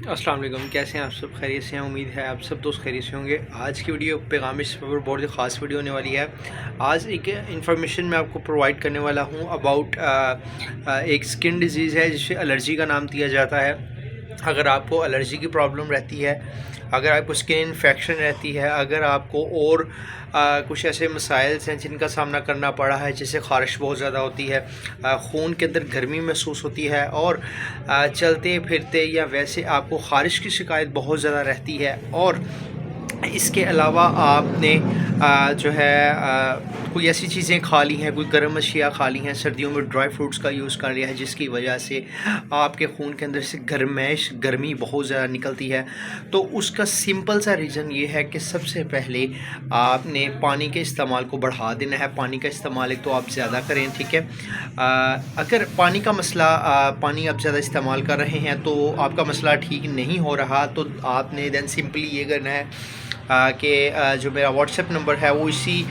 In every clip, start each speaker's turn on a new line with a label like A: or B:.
A: अस्सलाम वालेकुम, कैसे हैं आप सब? खैरियत से हैं? उम्मीद है आप सब दोस्त खैरियत से होंगे। आज की वीडियो पैगाम इस पर बहुत ही ख़ास वीडियो होने वाली है। आज एक इन्फॉर्मेशन मैं आपको प्रोवाइड करने वाला हूँ अबाउट एक स्किन डिजीज़ है जिसे एलर्जी का नाम दिया जाता है। अगर आपको एलर्जी की प्रॉब्लम रहती है, अगर आपको स्किन इन्फेक्शन रहती है, अगर आपको और कुछ ऐसे मसाइल्स हैं जिनका सामना करना पड़ा है, जैसे ख़ारिश बहुत ज़्यादा होती है, खून के अंदर गर्मी महसूस होती है और चलते फिरते या वैसे आपको ख़ारिश की शिकायत बहुत ज़्यादा रहती है, और इसके अलावा आपने जो है कोई ऐसी चीज़ें खा ली हैं, कोई गर्म अशिया खा ली हैं, सर्दियों में ड्राई फ्रूट्स का यूज़ कर लिया है, जिसकी वजह से आपके खून के अंदर से गर्मी बहुत ज़्यादा निकलती है। तो उसका सिंपल सा रीज़न ये है कि सबसे पहले आपने पानी के इस्तेमाल को बढ़ा देना है। पानी का इस्तेमाल एक तो आप ज़्यादा करें, ठीक है। अगर पानी का मसला पानी आप ज़्यादा इस्तेमाल कर रहे हैं तो आपका मसला ठीक नहीं हो रहा, तो आपने देन सिंपली ये करना है कि जो मेरा व्हाट्सएप नंबर है वो इसी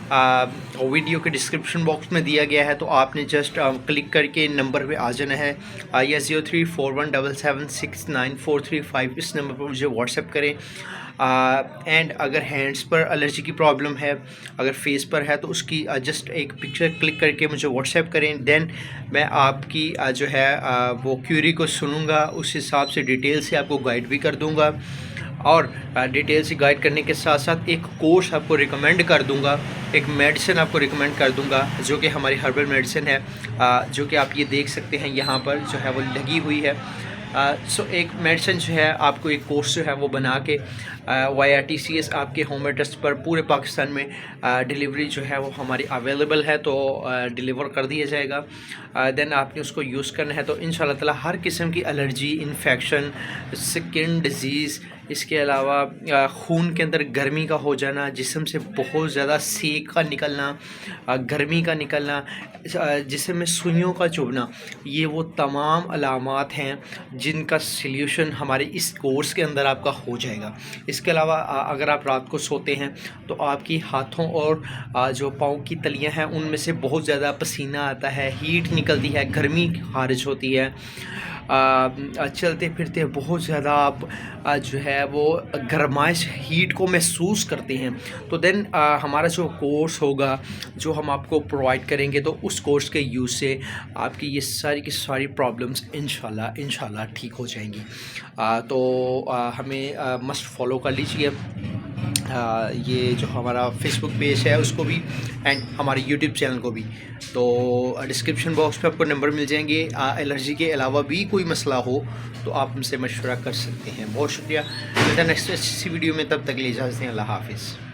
A: वीडियो के डिस्क्रिप्शन बॉक्स में दिया गया है, तो आपने जस्ट क्लिक करके नंबर पे आ जाना है। या 0341776945 इस नंबर पर मुझे व्हाट्सएप करें। एंड अगर हैंड्स पर एलर्जी की प्रॉब्लम है, अगर फेस पर है, तो उसकी जस्ट एक पिक्चर क्लिक करके मुझे व्हाट्सएप करें। देन मैं आपकी जो है वो क्यूरी को सुनूंगा, उस हिसाब से डिटेल से आपको गाइड भी कर दूंगा, और डिटेल से गाइड करने के साथ साथ एक कोर्स आपको रिकमेंड कर दूंगा, एक मेडिसिन आपको रिकमेंड कर दूंगा जो कि हमारी हर्बल मेडिसिन है, जो कि आप ये देख सकते हैं यहाँ पर जो है वो लगी हुई है। सो एक मेडिसिन जो है आपको एक कोर्स जो है वो बना के वाया TCS आपके होम एड्रेस पर पूरे पाकिस्तान में डिलीवरी जो है वो हमारी अवेलेबल है, तो डिलीवर कर दिया जाएगा। देन आपने उसको यूज़ करना है, तो इंशाल्लाह ताला हर किस्म की एलर्जी, इन्फेक्शन, स्किन डिजीज़, इसके अलावा खून के अंदर गर्मी का हो जाना, जिस्म से बहुत ज़्यादा सेक का निकलना, गर्मी का निकलना, जिस्म में सुइयों का चुभना, ये वो तमाम अलामात हैं जिनका सल्यूशन हमारे इस कोर्स के अंदर आपका हो जाएगा। इसके अलावा अगर आप रात को सोते हैं तो आपकी हाथों और जो पाँव की तलियां हैं उनमें से बहुत ज़्यादा पसीना आता है, हीट निकलती है, गर्मी खारिज होती है, चलते फिरते बहुत ज़्यादा आप जो है वो गरमाइश, हीट को महसूस करते हैं। तो देन हमारा जो कोर्स होगा, जो हम आपको प्रोवाइड करेंगे, तो उस कोर्स के यूज़ से आपकी ये सारी की सारी प्रॉब्लम्स इंशाल्लाह ठीक हो जाएंगी। तो हमें मस्ट फॉलो कर लीजिए ये जो हमारा फेसबुक पेज है उसको भी, एंड हमारे यूट्यूब चैनल को भी। तो डिस्क्रिप्शन बॉक्स पे आपको नंबर मिल जाएंगे। एलर्जी के अलावा भी कोई मसला हो तो आप हमसे मशवरा कर सकते हैं। बहुत शुक्रिया। नेक्स्ट अच्छी वीडियो में, तब तक के लिए इजाज़त दें। अल्लाह हाफिज़।